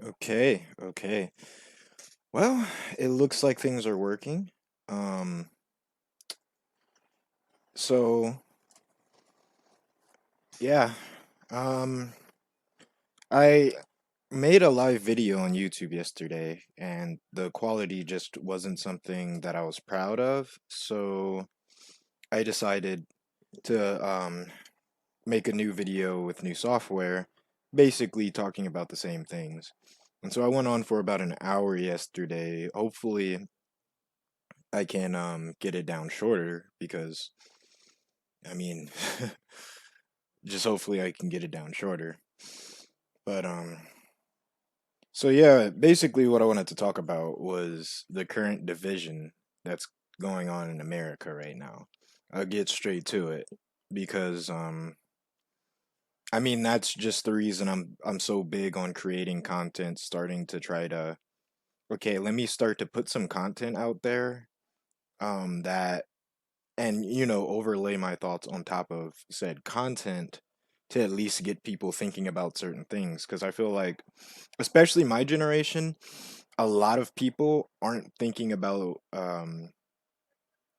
Okay, okay. Well, it looks like things are working. Um, so yeah. Um, I made a live video on YouTube yesterday, and the quality just wasn't something that I was proud of. So I decided to make a new video with new software, basically talking about the same things. And so I went on for about an hour yesterday. Hopefully, I can get it down shorter because I mean, just hopefully I can get it down shorter. But so yeah, basically what I wanted to talk about was the current division that's going on in America right now. I'll get straight to it because I mean that's just the reason I'm so big on creating content, starting to try to okay, let me start to put some content out there that and overlay my thoughts on top of said content to at least get people thinking about certain things because I feel like especially my generation a lot of people aren't thinking about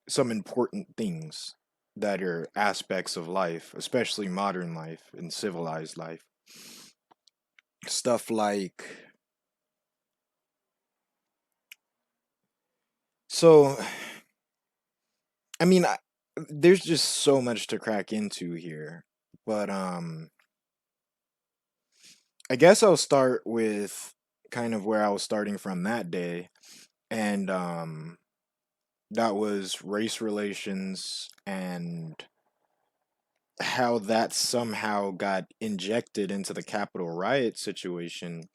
some important things that are aspects of life, especially modern life and civilized life, stuff like so I mean there's just so much to crack into here, but I guess I'll start with kind of where I was starting from that day, and that was race relations and how that somehow got injected into the Capitol riot situation,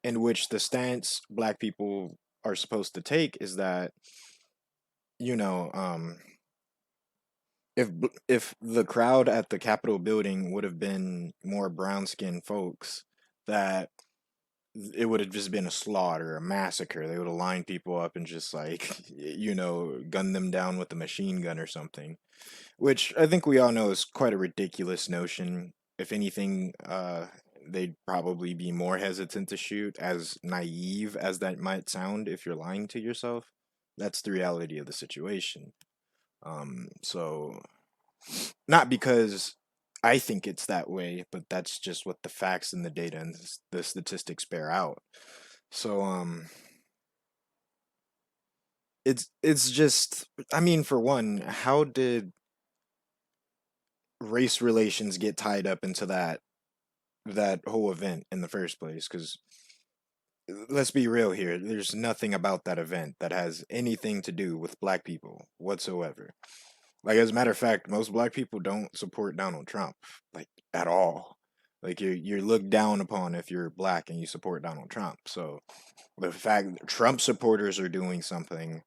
in which the stance Black people are supposed to take is that you know if the crowd at the Capitol building would have been more brown skinned folks, that it would have just been a slaughter, a massacre. They would have lined people up and just like, gunned them down with a machine gun or something. Which I think we all know is quite a ridiculous notion. If anything, they'd probably be more hesitant to shoot, as naive as that might sound if you're lying to yourself. That's the reality of the situation. So not because I think it's that way, but that's just what the facts and the data and the statistics bear out. So it's just I mean for one, how did race relations get tied up into that whole event in the first place? Cuz let's be real here, there's nothing about that event that has anything to do with black people whatsoever. Like as a matter of fact, most black people don't support Donald Trump like at all. Like you're looked down upon if you're black and you support Donald Trump. So the fact that Trump supporters are doing something,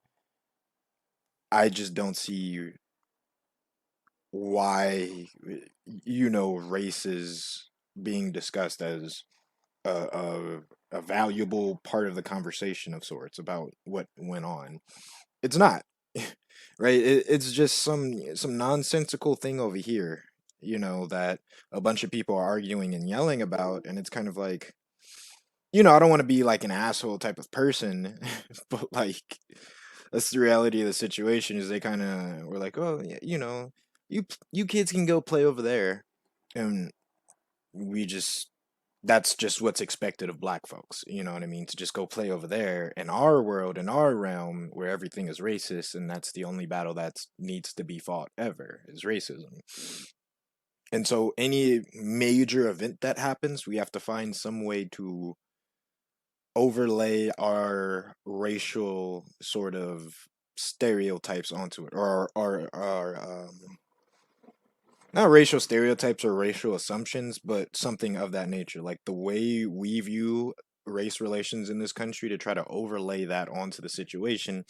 I just don't see why race is being discussed as a valuable part of the conversation of sorts about what went on. It's not. Right? It's just some nonsensical thing over here, that a bunch of people are arguing and yelling about, and it's kind of like, I don't want to be like an asshole type of person, but like that's the reality of the situation. Is they kind of were like, oh, yeah, you kids can go play over there, and we just that's just what's expected of black folks, you know what I mean, to just go play over there in our world, in our realm where everything is racist, and that's the only battle that needs to be fought ever is racism. And so any major event that happens, we have to find some way to overlay our racial sort of stereotypes onto it, or not racial stereotypes or racial assumptions, but something of that nature. Like the way we view race relations in this country to try to overlay that onto the situation.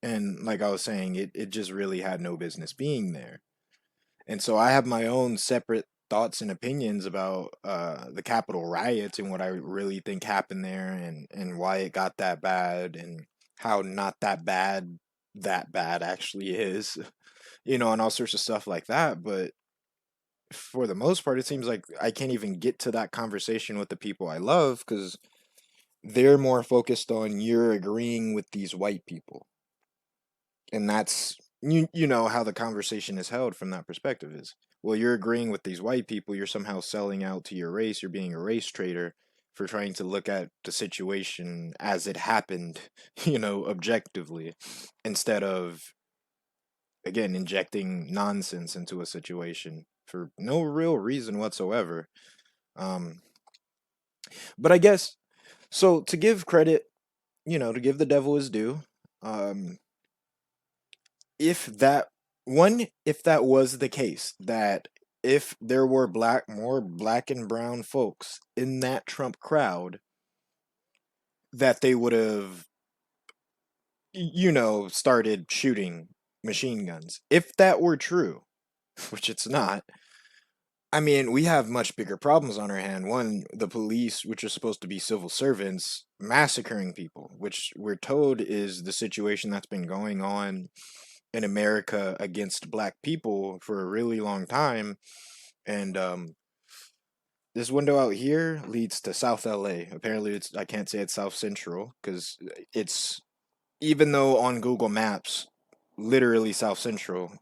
And like I was saying, it just really had no business being there. And so I have my own separate thoughts and opinions about the Capitol riots and what I really think happened there, and why it got that bad, and how not that bad actually is, and all sorts of stuff like that. But for the most part, it seems like I can't even get to that conversation with the people I love because they're more focused on you're agreeing with these white people. And that's you know how the conversation is held from that perspective is, well, you're agreeing with these white people, you're somehow selling out to your race, you're being a race trader for trying to look at the situation as it happened, objectively, instead of, again, injecting nonsense into a situation for no real reason whatsoever. um but I guess, so to give credit, to give the devil his due, um if that if that was the case, that if there were more black and brown folks in that Trump crowd, that they would have, started shooting machine guns. If that were true, which it's not, I mean, we have much bigger problems on our hand. One, the police, which are supposed to be civil servants, massacring people, which we're told is the situation that's been going on in America against black people for a really long time. And this window out here leads to South LA. Apparently, I can't say it's South Central because it's, even though on Google Maps, literally South Central,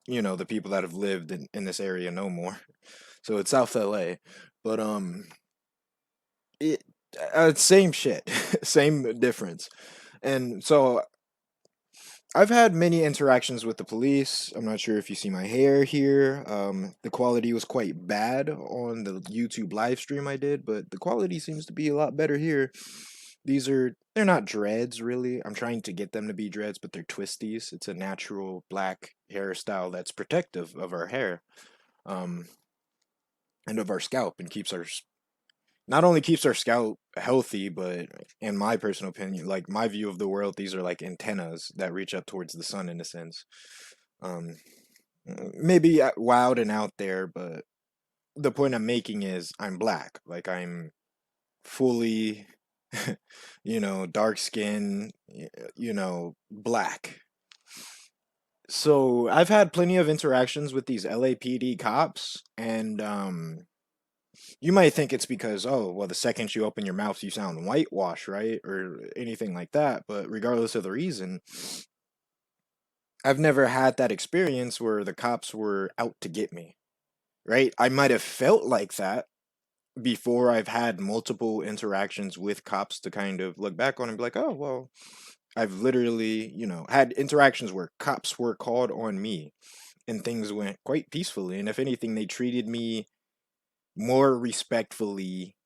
the people that have lived in this area know more. So it's South LA. But it same shit, same difference. And so I've had many interactions with the police. I'm not sure if you see my hair here. The quality was quite bad on the YouTube live stream I did, but the quality seems to be a lot better here. They're not dreads really. I'm trying to get them to be dreads, but they're twisties. It's a natural black hairstyle that's protective of our hair, um, and of our scalp, and not only keeps our scalp healthy, but in my personal opinion, like my view of the world, these are like antennas that reach up towards the sun in a sense. Um, maybe wild and out there, but the point I'm making is I'm black. Like I'm fully, dark skin, black. So I've had plenty of interactions with these LAPD cops, and you might think it's because, oh, well, the second you open your mouth, you sound whitewash, right? Or anything like that. But regardless of the reason, I've never had that experience where the cops were out to get me, right? I might have felt like that before I've had multiple interactions with cops to kind of look back on and be like, oh, well, I've literally, had interactions where cops were called on me and things went quite peacefully. And if anything, they treated me more respectfully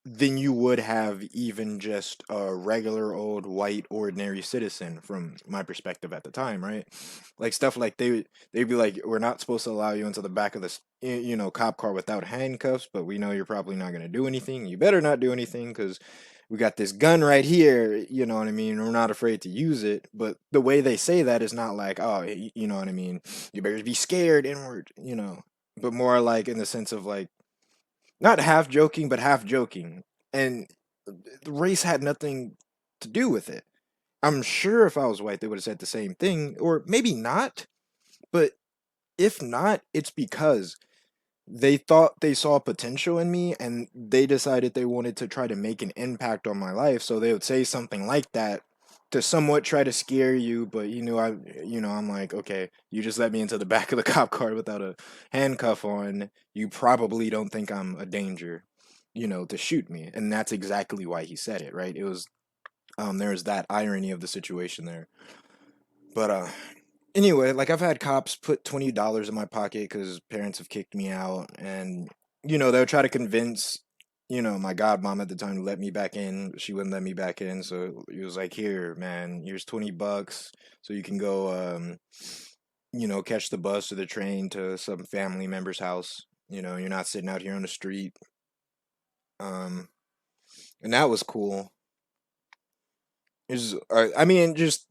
than you would have even just a regular old white ordinary citizen from my perspective at the time, right? Like stuff like they'd be like, we're not supposed to allow you into the back of this cop car without handcuffs, but we know you're probably not going to do anything. You better not do anything because we got this gun right here, you know what I mean? We're not afraid to use it. But the way they say that is not like, oh, you know what I mean? You better be scared inward, but more like in the sense of like, not half joking, but half joking. And the race had nothing to do with it. I'm sure if I was white, they would have said the same thing, or maybe not. But if not, it's because they thought they saw potential in me and they decided they wanted to try to make an impact on my life. So they would say something like that to somewhat try to scare you, but I'm like, okay, you just let me into the back of the cop car without a handcuff on. You probably don't think I'm a danger, to shoot me. And that's exactly why he said it, right? It was there's that irony of the situation there. But anyway, like I've had cops put $20 in my pocket because parents have kicked me out, and they'll try to convince my godmom at the time to let me back in. She wouldn't let me back in, so it was like, here, man, here's $20 so you can go, catch the bus or the train to some family member's house. You're not sitting out here on the street. Um, and that was cool. I mean, just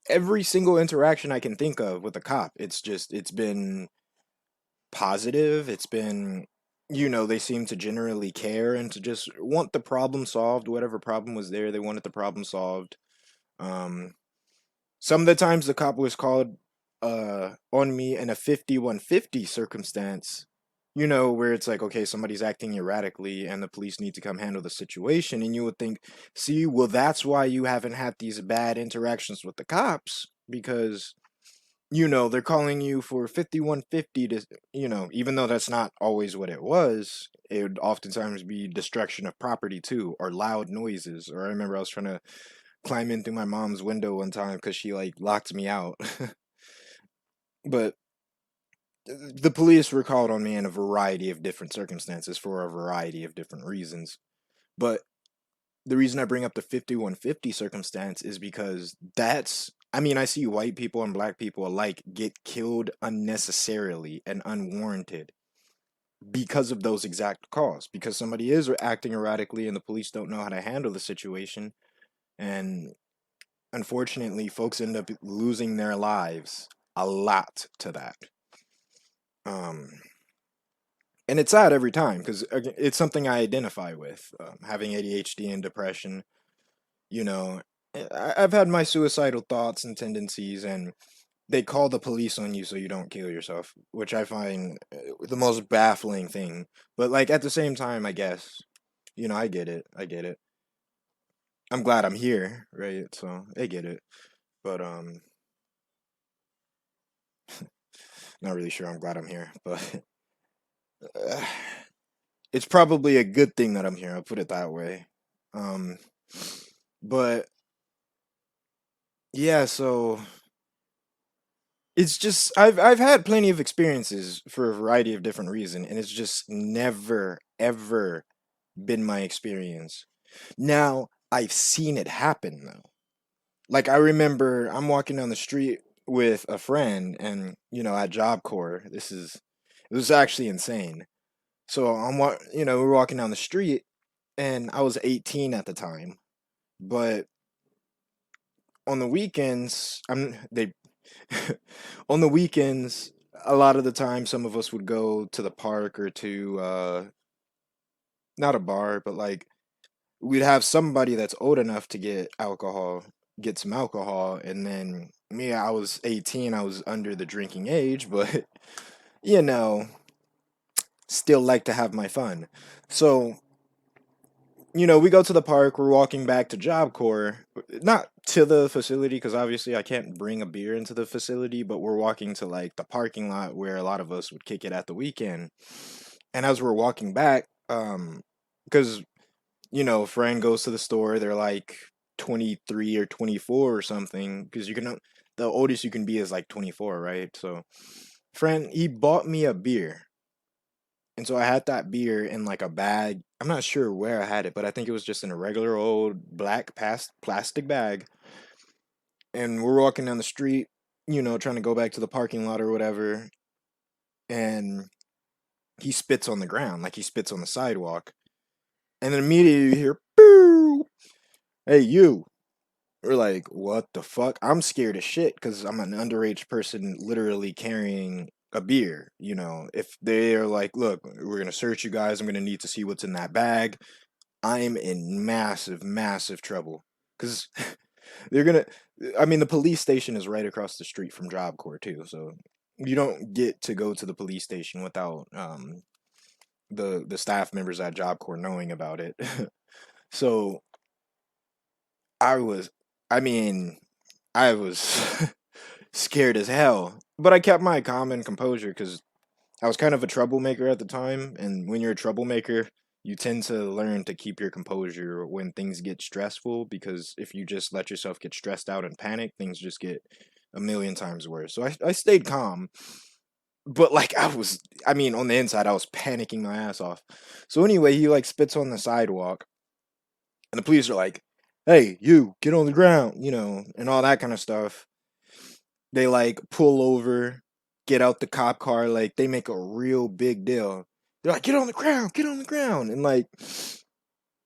every single interaction I can think of with a cop, it's been positive. It's been, they seem to generally care and to just want the problem solved. Whatever problem was there, they wanted the problem solved. Um, some of the times the cop was called on me in a 5150 circumstance, where it's like, okay, somebody's acting erratically and the police need to come handle the situation. And you would think, see, well, that's why you haven't had these bad interactions with the cops because, they're calling you for 5150 to, even though that's not always what it was, it would oftentimes be destruction of property too, or loud noises. Or I remember I was trying to climb in through my mom's window one time because she like locked me out. But the police were called on me in a variety of different circumstances for a variety of different reasons. But the reason I bring up the 5150 circumstance is because I mean, I see white people and black people alike get killed unnecessarily and unwarranted because of those exact calls. Because somebody is acting erratically and the police don't know how to handle the situation. And unfortunately, folks end up losing their lives a lot to that. Um, and it's sad every time because it's something I identify with. Having ADHD and depression, you know, I've had my suicidal thoughts and tendencies, and they call the police on you so you don't kill yourself, which I find the most baffling thing. But like at the same time, I guess, I get it. I get it. I'm glad I'm here, right? So I get it. But not really sure I'm glad I'm here, but uh, it's probably a good thing that I'm here. I'll put it that way. Um, but yeah, so it's just I've had plenty of experiences for a variety of different reasons, and it's just never ever been my experience. Now, I've seen it happen though. Like I remember I'm walking down the street with a friend and at Job Corps, it was actually insane. So we're walking down the street and I was 18 at the time. But on the weekends, I'm they on the weekends, a lot of the time some of us would go to the park or to not a bar, but like we'd have somebody that's old enough to get some alcohol, and then me, I was 18, I was under the drinking age, but you know, still like to have my fun. So, we go to the park, we're walking back to Job Corps, not to the facility because obviously I can't bring a beer into the facility, but we're walking to like the parking lot where a lot of us would kick it at the weekend. And as we're walking back, because friend goes to the store, they're like 23 or 24 or something, because the oldest you can be is like 24, right? So, friend, he bought me a beer. And so I had that beer in like a bag. I'm not sure where I had it, but I think it was just in a regular old black plastic bag. And we're walking down the street, trying to go back to the parking lot or whatever. And he spits on the ground, like he spits on the sidewalk. And then immediately you hear, boo! Hey, you. We're like, what the fuck? I'm scared as shit because I'm an underage person literally carrying a beer. If they're like, look, we're going to search you guys, I'm going to need to see what's in that bag. I'm in massive, massive trouble because they're going to, I mean, the police station is right across the street from Job Corps too. So you don't get to go to the police station without, the staff members at Job Corps knowing about it. So I was, I mean, I was scared as hell. But I kept my calm and composure because I was kind of a troublemaker at the time. And when you're a troublemaker, you tend to learn to keep your composure when things get stressful. Because if you just let yourself get stressed out and panic, things just get a million times worse. So I stayed calm. But like I mean, on the inside, I was panicking my ass off. So anyway, he like spits on the sidewalk. And the police are like, hey, you, get on the ground, and all that kind of stuff. They like pull over, get out the cop car, like they make a real big deal. They're like, get on the ground, get on the ground. And like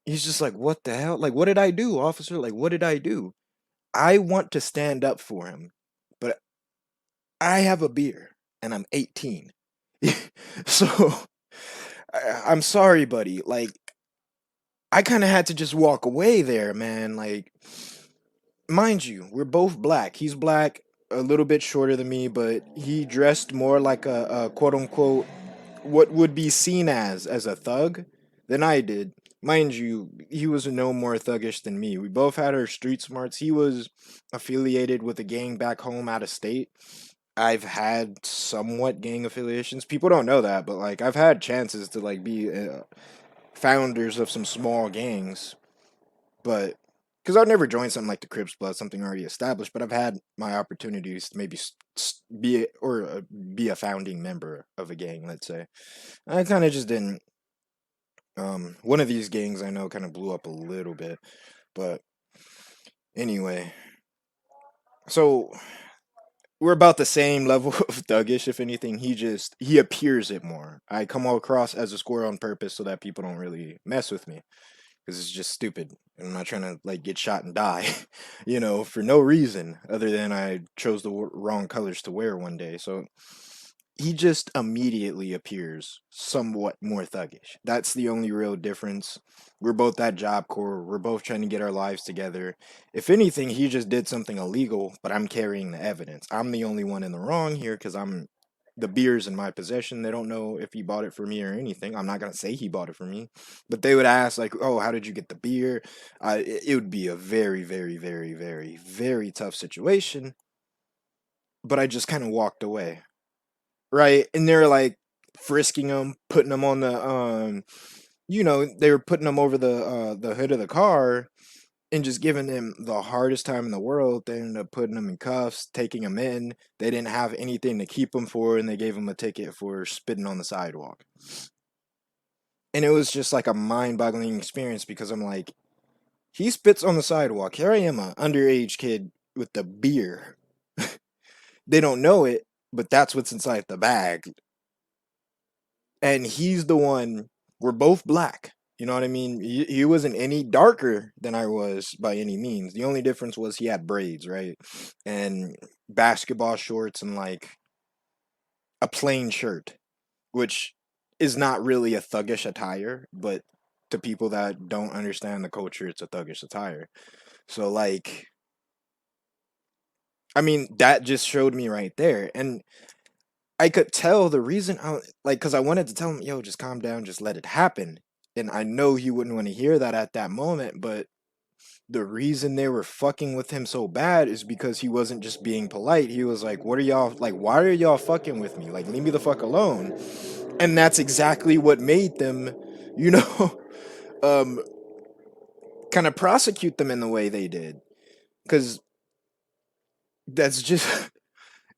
he's just like, what the hell? Like, what did I do, officer? Like, what did I do? I want to stand up for him, but I have a beer and I'm 18. So I'm sorry, buddy. Like, I kind of had to just walk away there, man. Like, mind you, we're both black. He's black, a little bit shorter than me, but he dressed more like a quote unquote what would be seen as a thug than I did. Mind you, he was no more thuggish than me. We both had our street smarts. He was affiliated with a gang back home out of state. I've had somewhat gang affiliations. People don't know that, but like I've had chances to like be founders of some small gangs, but because I've never joined something like the Crips Blood, something already established, but I've had my opportunities to maybe be a founding member of a gang, let's say. I kind of just didn't. One of these gangs I know kind of blew up a little bit, but anyway. So we're about the same level of thuggish, if anything. He appears it more. I come across as a squirrel on purpose so that people don't really mess with me because it's just stupid. I'm not trying to like get shot and die, for no reason other than I chose the wrong colors to wear one day. So he just immediately appears somewhat more thuggish. That's the only real difference. We're both at Job Corps. We're both trying to get our lives together. If anything, he just did something illegal, but I'm carrying the evidence. I'm the only one in the wrong here because the beer's in my possession. They don't know if he bought it for me or anything. I'm not gonna say he bought it for me, but they would ask like, "Oh, how did you get the beer?" It would be a very, very, very, very, very tough situation. But I just kind of walked away, right? And they're like frisking him, putting him on they were putting him over the hood of the car and just giving him the hardest time in the world. They ended up putting him in cuffs, taking him in. They didn't have anything to keep him for, and they gave him a ticket for spitting on the sidewalk. And it was just like a mind-boggling experience because I'm like, he spits on the sidewalk. Here I am, a underage kid with the beer. They don't know it, but that's what's inside the bag. And he's the one. We're both black. You know what I mean? He wasn't any darker than I was by any means. The only difference was he had braids, right? And basketball shorts and like a plain shirt, which is not really a thuggish attire, but to people that don't understand the culture, it's a thuggish attire. So like, I mean, that just showed me right there. And I could tell the reason because I wanted to tell him, yo, just calm down, just let it happen. And I know he wouldn't want to hear that at that moment, but the reason they were fucking with him so bad is because he wasn't just being polite. He was like, what are y'all, like, why are y'all fucking with me? Like, leave me the fuck alone. And that's exactly what made them, you know, um, kind of prosecute them in the way they did. Because that's just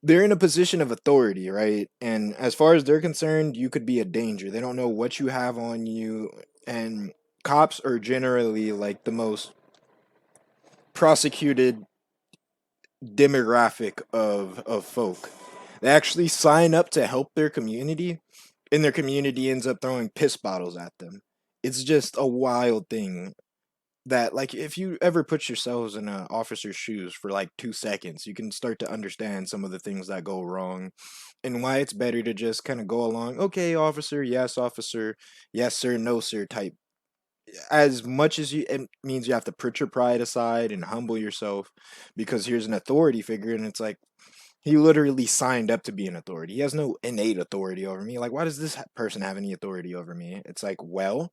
they're in a position of authority, right? And as far as they're concerned, you could be a danger. They don't know what you have on you, and cops are generally like the most prosecuted demographic of folk. They actually sign up to help their community, and their community ends up throwing piss bottles at them. It's just a wild thing that like if you ever put yourselves in an officer's shoes for like 2 seconds, you can start to understand some of the things that go wrong and why it's better to just kind of go along, okay, officer, yes sir, no sir type. As much as it means you have to put your pride aside and humble yourself because here's an authority figure, and it's like he literally signed up to be an authority. He has no innate authority over me. Like, why does this person have any authority over me? It's like, well,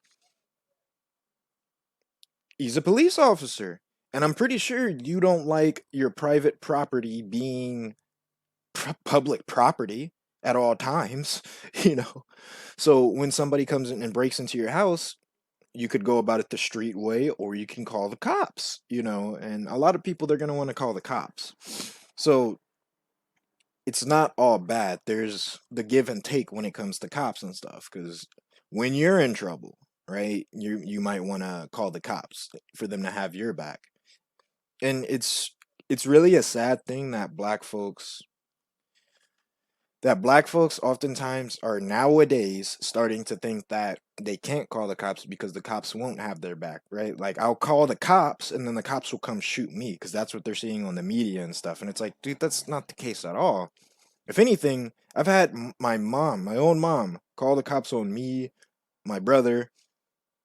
he's a police officer. And I'm pretty sure you don't like your private property being public property at all times, you know? So when somebody comes in and breaks into your house, you could go about it the street way or you can call the cops, And a lot of people, they're going to want to call the cops. So it's not all bad. There's the give and take when it comes to cops and stuff. Because when you're in trouble, right, you might want to call the cops for them to have your back. And it's really a sad thing that black folks oftentimes are nowadays starting to think that they can't call the cops because the cops won't have their back, right? Like I'll call the cops and then the cops will come shoot me because that's what they're seeing on the media and stuff. And it's like, dude, that's not the case at all. If anything, I've had my own mom, call the cops on me, my brother,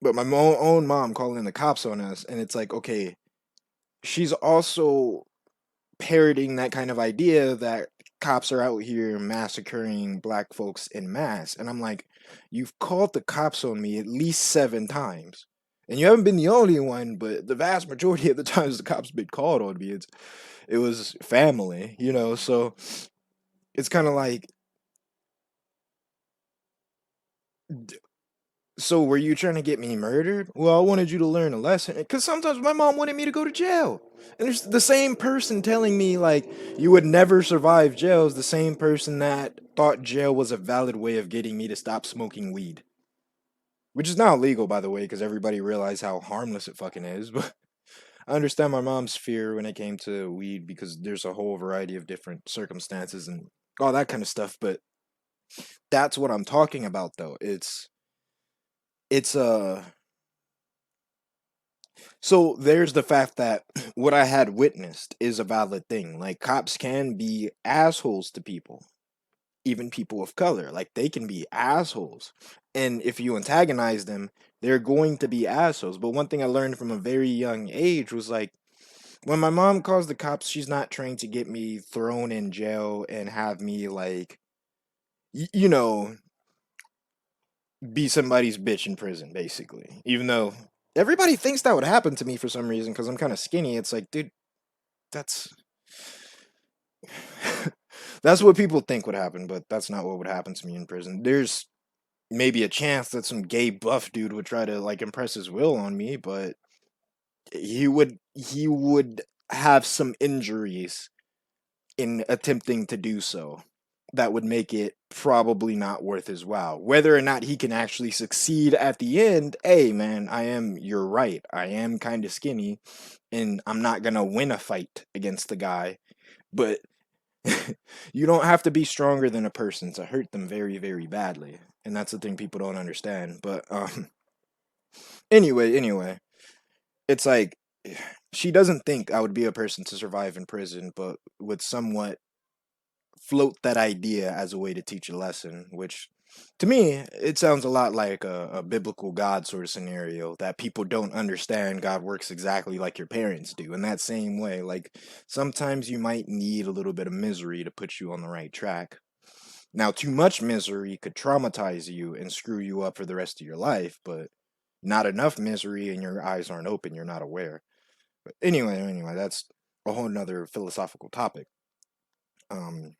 but my own mom calling the cops on us, and it's like, okay, she's also parroting that kind of idea that cops are out here massacring black folks in mass, and I'm like, you've called the cops on me at least 7 times. And you haven't been the only one, but the vast majority of the times the cops been called on me, it was family, you know. So it's kind of like, so were you trying to get me murdered? Well, I wanted you to learn a lesson. Because sometimes my mom wanted me to go to jail. And there's the same person telling me, like, you would never survive jail is the same person that thought jail was a valid way of getting me to stop smoking weed. Which is now illegal, by the way, because everybody realized how harmless it fucking is. But I understand my mom's fear when it came to weed because there's a whole variety of different circumstances and all that kind of stuff. But that's what I'm talking about, though. It's so there's the fact that what I had witnessed is a valid thing. Like cops can be assholes to people, even people of color. Like they can be assholes. And if you antagonize them, they're going to be assholes. But one thing I learned from a very young age was like when my mom calls the cops, she's not trying to get me thrown in jail and have me like you know, be somebody's bitch in prison, basically. Even though everybody thinks that would happen to me for some reason because I'm kind of skinny. It's like, dude, that's that's what people think would happen, but that's not what would happen to me in prison. There's maybe a chance that some gay buff dude would try to like impress his will on me, but he would have some injuries in attempting to do so that would make it probably not worth his while. Whether or not he can actually succeed at the end, hey man, you're right. I am kind of skinny and I'm not going to win a fight against the guy, but you don't have to be stronger than a person to hurt them very, very badly. And that's the thing people don't understand. But anyway, it's like she doesn't think I would be a person to survive in prison, but would somewhat float that idea as a way to teach a lesson, which to me, it sounds a lot like a biblical God sort of scenario that people don't understand. God works exactly like your parents do in that same way. Like sometimes you might need a little bit of misery to put you on the right track. Now, too much misery could traumatize you and screw you up for the rest of your life, but not enough misery and your eyes aren't open, you're not aware. But anyway, that's a whole nother philosophical topic. Um,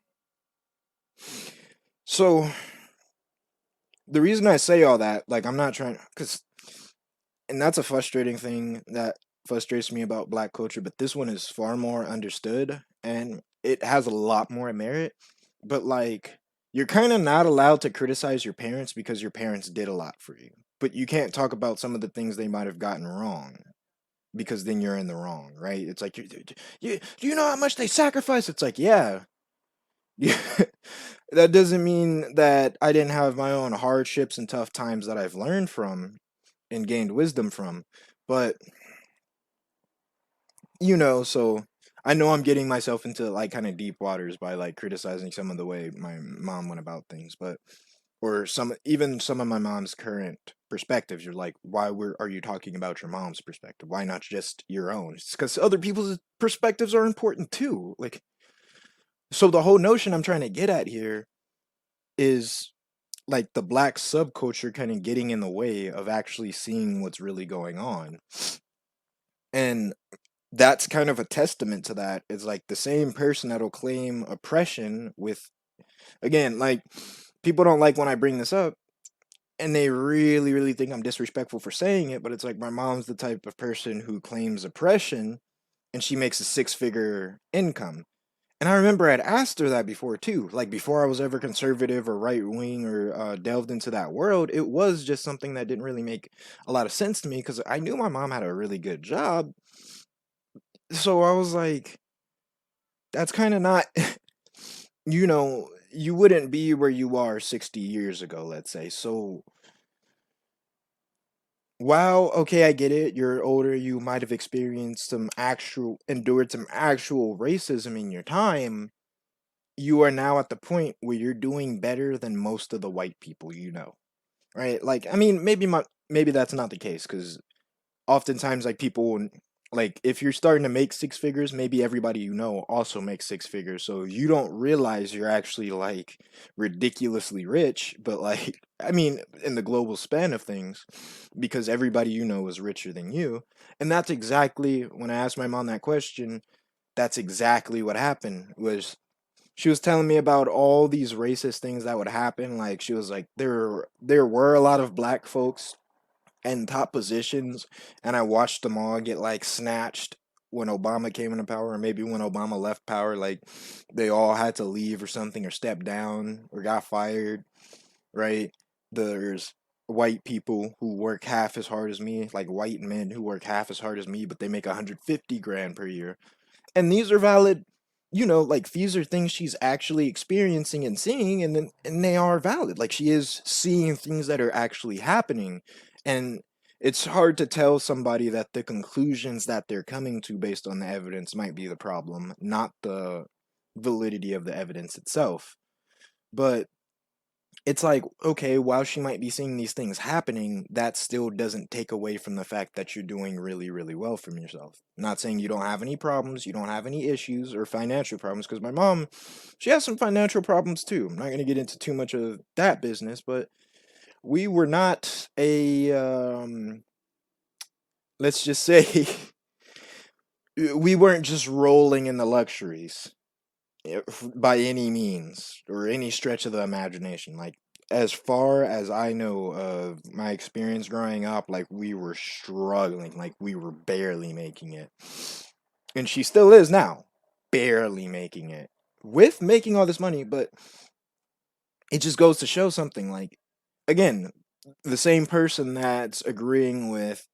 so the reason I say all that, like, I'm not trying, because, and that's a frustrating thing that frustrates me about black culture, but this one is far more understood and it has a lot more merit. But, like, you're kind of not allowed to criticize your parents because your parents did a lot for you. But you can't talk about some of the things they might have gotten wrong because then you're in the wrong, right? It's like, do you know how much they sacrifice? It's like, yeah, yeah, that doesn't mean that I didn't have my own hardships and tough times that I've learned from and gained wisdom from. But, so I know I'm getting myself into like kind of deep waters by like criticizing some of the way my mom went about things, but or some of my mom's current perspectives. You're like, are you talking about your mom's perspective? Why not just your own? It's because other people's perspectives are important too. Like, so the whole notion I'm trying to get at here is like the black subculture kind of getting in the way of actually seeing what's really going on. And that's kind of a testament to that. It's like the same person that'll claim oppression with, again, like people don't like when I bring this up and they really, really think I'm disrespectful for saying it, but it's like my mom's the type of person who claims oppression and she makes a 6-figure income. And I remember I'd asked her that before too. Like before I was ever conservative or right wing or delved into that world, it was just something that didn't really make a lot of sense to me because I knew my mom had a really good job. So I was like, that's kind of not, you wouldn't be where you are 60 years ago, let's say. So while, okay, I get it, you're older, you might have endured some actual racism in your time. You are now at the point where you're doing better than most of the white people right? Like, I mean, maybe that's not the case because oftentimes, like, people like if you're starting to make six figures, maybe everybody you know also makes six figures. So you don't realize you're actually like ridiculously rich, but like I mean, in the global span of things, because everybody you know is richer than you. And that's exactly when I asked my mom that question, that's exactly what happened was she was telling me about all these racist things that would happen. Like she was like, there were a lot of black folks in top positions, and I watched them all get like snatched when Obama came into power, or maybe when Obama left power. Like they all had to leave or something, or step down, or got fired. Right? There's white people who work half as hard as me, like white men who work half as hard as me, but they make 150 grand per year, and these are valid, like these are things she's actually experiencing and seeing, and they are valid, like she is seeing things that are actually happening. And it's hard to tell somebody that the conclusions that they're coming to based on the evidence might be the problem, not the validity of the evidence itself. But it's like, okay, while she might be seeing these things happening, that still doesn't take away from the fact that you're doing really, really well from yourself. Not saying you don't have any problems, you don't have any issues or financial problems, because my mom, she has some financial problems too. I'm not going to get into too much of that business, but we were not a, let's just say, we weren't just rolling in the luxuries by any means or any stretch of the imagination. Like, as far as I know of my experience growing up, like we were struggling, like we were barely making it. And she still is now, barely making it with making all this money. But it just goes to show something, like, again, the same person that's agreeing with,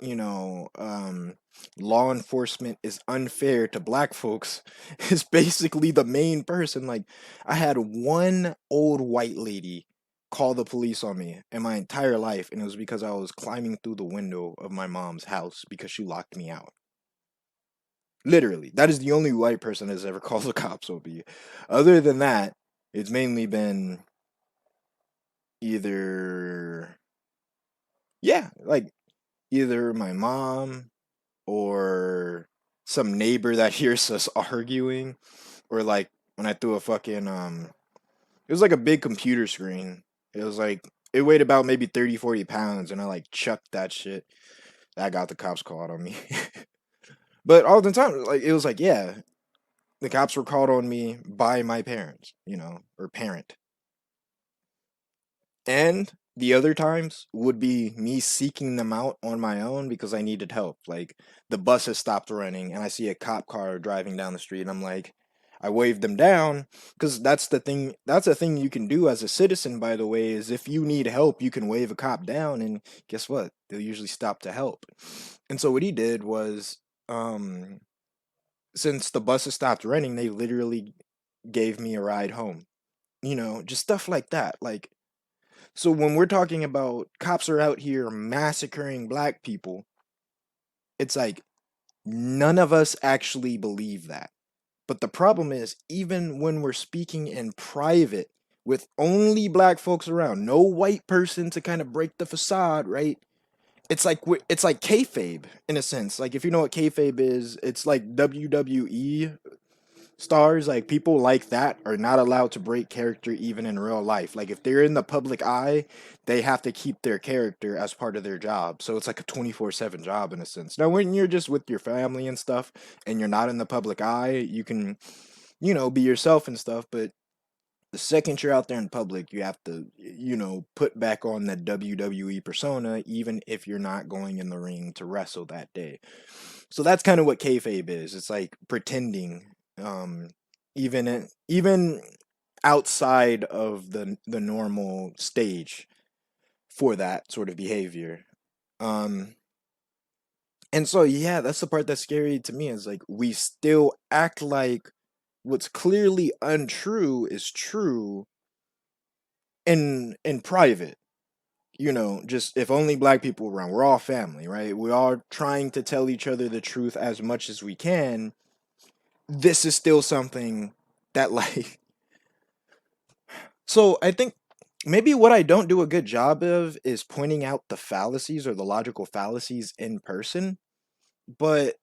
law enforcement is unfair to black folks is basically the main person. Like, I had one old white lady call the police on me in my entire life, and it was because I was climbing through the window of my mom's house because she locked me out. Literally, that is the only white person that's ever called the cops on me. Other than that, it's mainly been either, yeah, like either my mom or some neighbor that hears us arguing, or like when I threw a fucking it was like a big computer screen. It was like it weighed about maybe 30, 40 pounds, and I like chucked that shit. That got the cops called on me. But all the time, like it was like, yeah, the cops were called on me by my parents, or parent. And the other times would be me seeking them out on my own because I needed help. Like the bus has stopped running and I see a cop car driving down the street, and I'm like, I wave them down because that's the thing. That's a thing you can do as a citizen, by the way, is if you need help, you can wave a cop down, and guess what? They'll usually stop to help. And so what he did was, um, since the bus has stopped running, they literally gave me a ride home. Just stuff like that. Like, so when we're talking about cops are out here massacring black people, it's like none of us actually believe that. But the problem is, even when we're speaking in private with only black folks around, no white person to kind of break the facade, right? It's like kayfabe in a sense. Like if you know what kayfabe is, it's like WWE stars, like people like that are not allowed to break character even in real life. Like if they're in the public eye, they have to keep their character as part of their job. So it's like a 24/7 job in a sense. Now when you're just with your family and stuff and you're not in the public eye, you can, be yourself and stuff, but the second you're out there in public, you have to, put back on that WWE persona, even if you're not going in the ring to wrestle that day. So that's kind of what kayfabe is. It's like pretending, um, even outside of the normal stage for that sort of behavior. Um, and so yeah, that's the part that's scary to me. Is like we still act like what's clearly untrue is true in private. Just if only black people were around, we're all family, right? We're all trying to tell each other the truth as much as we can. This is still something that like so I think maybe what I don't do a good job of is pointing out the fallacies or the logical fallacies in person, but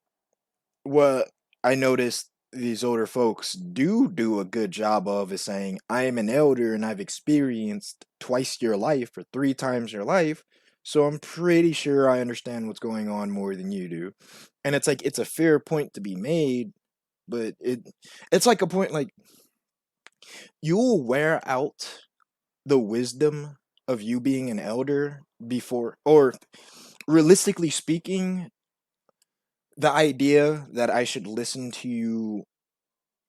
what I noticed these older folks do a good job of is saying, I am an elder and I've experienced twice your life or three times your life, so I'm pretty sure I understand what's going on more than you do. And it's like it's a fair point to be made, but it's like a point like you'll wear out the wisdom of you being an elder before, or realistically speaking, the idea that I should listen to you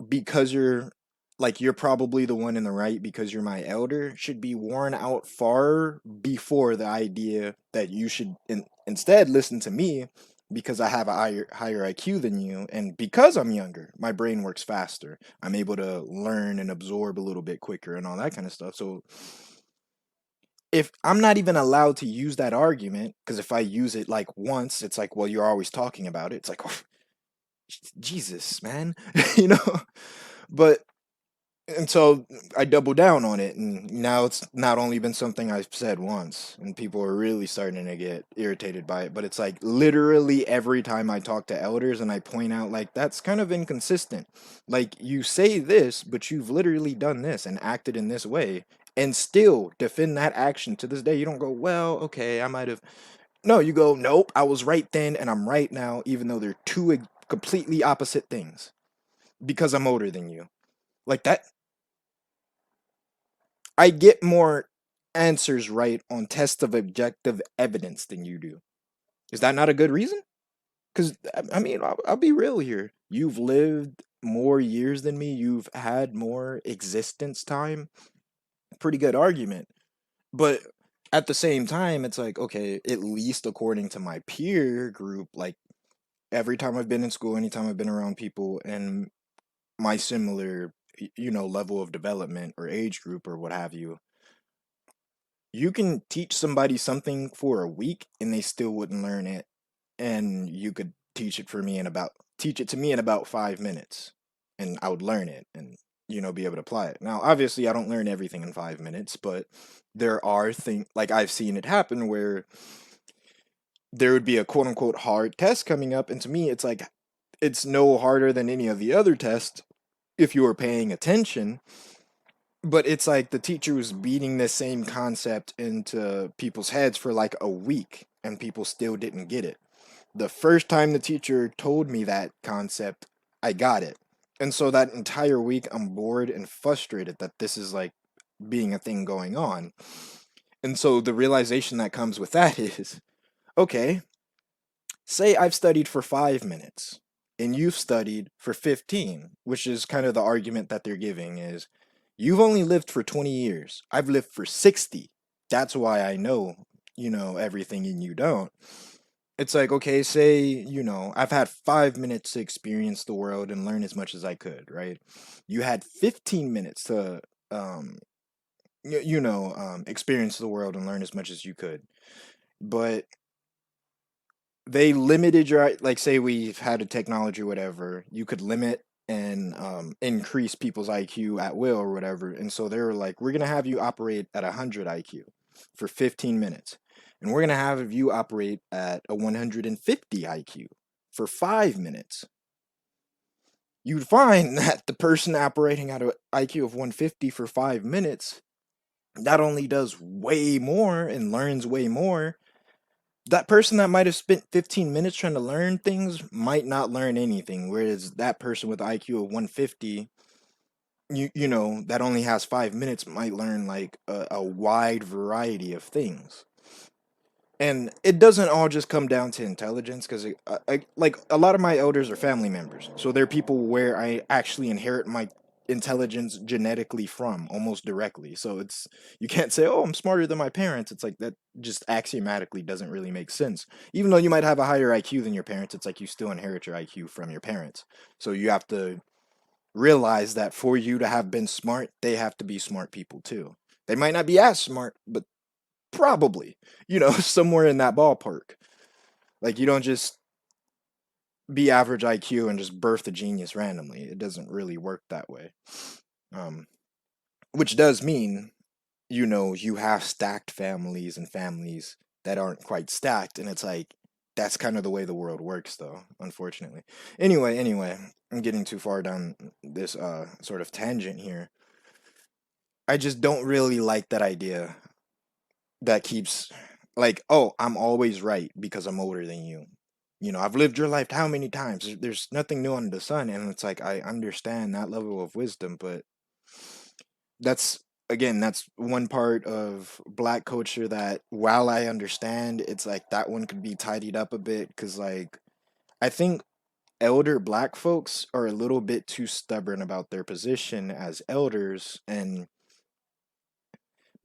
because you're probably the one in the right because you're my elder should be worn out far before the idea that you should instead listen to me because I have a higher IQ than you, and because I'm younger my brain works faster, I'm able to learn and absorb a little bit quicker and all that kind of stuff. So if I'm not even allowed to use that argument, because if I use it like once it's like, well, you're always talking about it, it's like, oh, Jesus, man. you know but and so I double down on it, and now it's not only been something I've said once, and people are really starting to get irritated by it, but it's like literally every time I talk to elders and I point out, like, that's kind of inconsistent. Like, you say this, but you've literally done this and acted in this way, and still defend that action to this day. You don't go, well, okay, I might have. No, you go, nope, I was right then and I'm right now, even though they're two completely opposite things because I'm older than you. Like that, I get more answers right on tests of objective evidence than you do. Is that not a good reason? Because, I mean, I'll be real here. You've lived more years than me, you've had more existence time. Pretty good argument. But at the same time, it's like, okay, at least according to my peer group, like every time I've been in school, anytime I've been around people and my similar, level of development or age group or what have you, you can teach somebody something for a week and they still wouldn't learn it, and you could teach it to me in about 5 minutes, and I would learn it and be able to apply it. Now obviously I don't learn everything in 5 minutes, but there are things like I've seen it happen where there would be a quote unquote hard test coming up, and to me it's like it's no harder than any of the other tests if you were paying attention. But it's like the teacher was beating the same concept into people's heads for like a week and people still didn't get it. The first time the teacher told me that concept, I got it. And so that entire week I'm bored and frustrated that this is like being a thing going on. And so the realization that comes with that is, okay, say I've studied for 5 minutes and you've studied for 15, which is kind of the argument that they're giving is you've only lived for 20 years. I've lived for 60. That's why I know, everything and you don't. It's like, okay, say, I've had 5 minutes to experience the world and learn as much as I could, right? You had 15 minutes to, um, experience the world and learn as much as you could. But they limited your, like, say we've had a technology or whatever, you could limit and increase people's IQ at will or whatever, and so they were like, we're gonna have you operate at 100 IQ for 15 minutes, and we're gonna have you operate at a 150 IQ for 5 minutes. You'd find that the person operating at an IQ of 150 for 5 minutes not only does way more and learns way more, that person that might have spent 15 minutes trying to learn things might not learn anything, whereas that person with IQ of 150, that only has 5 minutes might learn like a wide variety of things. And it doesn't all just come down to intelligence, because like a lot of my elders are family members, so they're people where I actually inherit my intelligence genetically from almost directly. So it's, you can't say, oh, I'm smarter than my parents. It's like that just axiomatically doesn't really make sense. Even though you might have a higher IQ than your parents, it's like you still inherit your IQ from your parents. So you have to realize that for you to have been smart, they have to be smart people too. They might not be as smart, but probably, somewhere in that ballpark. Like, you don't just be average IQ and just birth a genius randomly. It doesn't really work that way. Um, which does mean, you have stacked families and families that aren't quite stacked. And it's like, that's kind of the way the world works, though, unfortunately. Anyway, I'm getting too far down this sort of tangent here. I just don't really like that idea that keeps like, oh, I'm always right because I'm older than you. You know, I've lived your life how many times? There's nothing new under the sun, and it's like I understand that level of wisdom, but that's again, that's one part of black culture that while I understand, it's like that one could be tidied up a bit because like I think elder black folks are a little bit too stubborn about their position as elders, and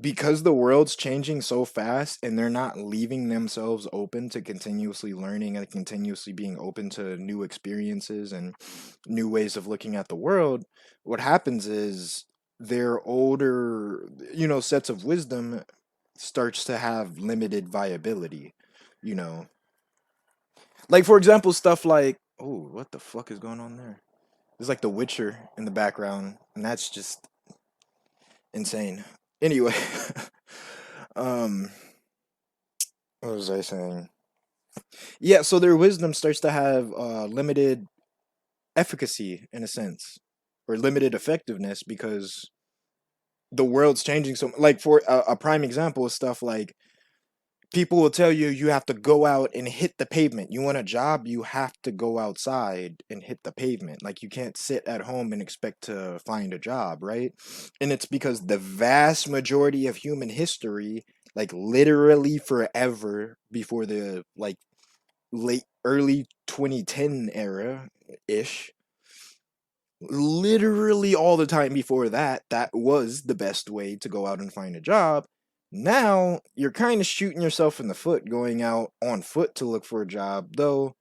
because the world's changing so fast and they're not leaving themselves open to continuously learning and continuously being open to new experiences and new ways of looking at the world, what happens is their older, sets of wisdom starts to have limited viability, you know. Like for example, stuff like, oh, what the fuck is going on there? There's like The Witcher in the background, and that's just insane. Anyway, um, what was I saying? Yeah, so their wisdom starts to have limited efficacy in a sense, or limited effectiveness because the world's changing so. Like for a prime example is stuff like people will tell you you have to go out and hit the pavement. You want a job, you have to go outside and hit the pavement. Like you can't sit at home and expect to find a job, right? And it's because the vast majority of human history, like literally forever before the like late early 2010 era ish, literally all the time before that, that was the best way to go out and find a job. Now you're kind of shooting yourself in the foot going out on foot to look for a job, though.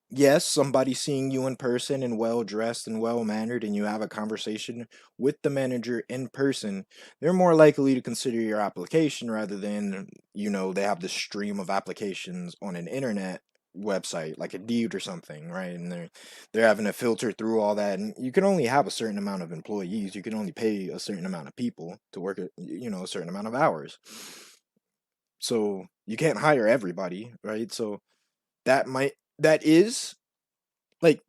Yes, somebody seeing you in person and well dressed and well mannered, and you have a conversation with the manager in person, they're more likely to consider your application rather than, they have this stream of applications on an internet website like Indeed or something, right? And they're having to filter through all that, and you can only have a certain amount of employees. You can only pay a certain amount of people to work at, a certain amount of hours. So you can't hire everybody, right? So that is like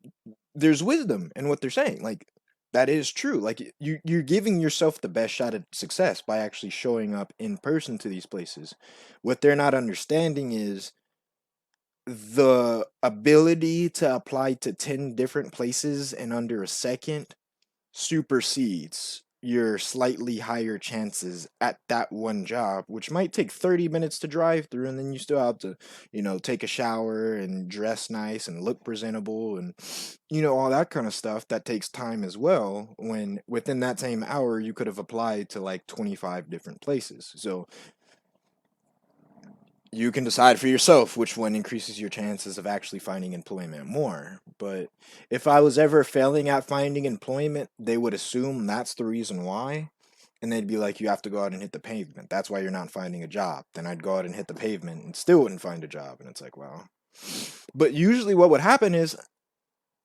there's wisdom in what they're saying. Like that is true. Like you're giving yourself the best shot at success by actually showing up in person to these places. What they're not understanding is the ability to apply to 10 different places in under a second supersedes your slightly higher chances at that one job, which might take 30 minutes to drive through, and then you still have to, take a shower and dress nice and look presentable and, all that kind of stuff that takes time as well. When within that same hour, you could have applied to like 25 different places. So you can decide for yourself which one increases your chances of actually finding employment more. But if I was ever failing at finding employment, they would assume that's the reason why. And they'd be like, you have to go out and hit the pavement. That's why you're not finding a job. Then I'd go out and hit the pavement and still wouldn't find a job. And it's like, wow. But usually what would happen is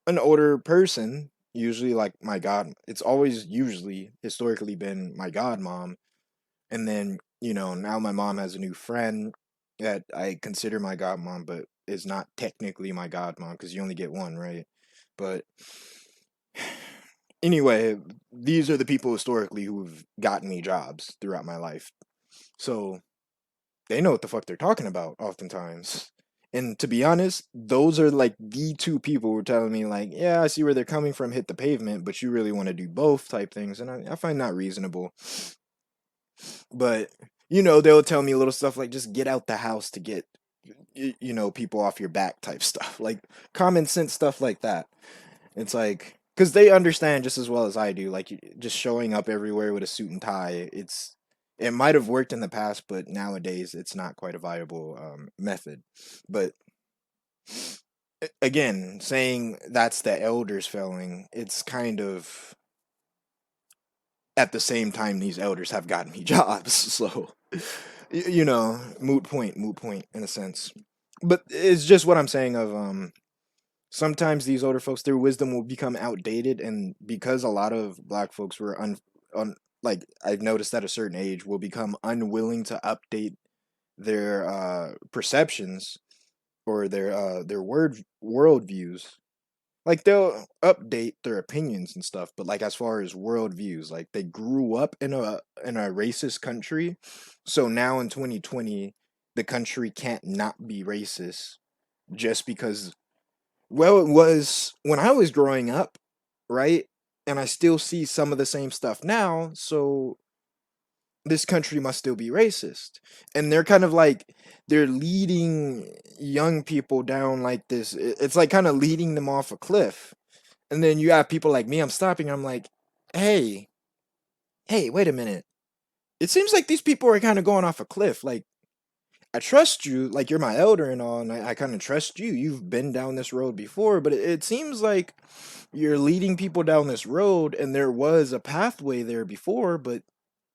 an older person, usually like my god, it's always usually historically been my godmom, and then, now my mom has a new friend that I consider my godmom, but is not technically my godmom because you only get one, right? But anyway, these are the people historically who've gotten me jobs throughout my life. So they know what the fuck they're talking about oftentimes. And to be honest, those are like the two people who are telling me, like, yeah, I see where they're coming from, hit the pavement, but you really want to do both type things. And I find that reasonable. But they'll tell me little stuff like just get out the house to get people off your back type stuff, like common sense stuff like that. It's like because they understand just as well as I do, like just showing up everywhere with a suit and tie, it might have worked in the past, but nowadays it's not quite a viable method. But again, saying that's the elders failing, it's kind of at the same time these elders have gotten me jobs. So moot point in a sense. But it's just what I'm saying of sometimes these older folks, their wisdom will become outdated, and because a lot of black folks were like I've noticed at a certain age will become unwilling to update their perceptions or their world views. Like they'll update their opinions and stuff, but like as far as world views, like they grew up in a racist country, so now in 2020, the country can't not be racist just because. Well, it was when I was growing up, right? And I still see some of the same stuff now, so this country must still be racist. And they're kind of like they're leading young people down like this. It's like kind of leading them off a cliff. And then you have people like me, I'm stopping, I'm like, hey, hey, wait a minute. It seems like these people are kind of going off a cliff. Like, I trust you, like you're my elder and all, and I kind of trust you. You've been down this road before, but it seems like you're leading people down this road, and there was a pathway there before, but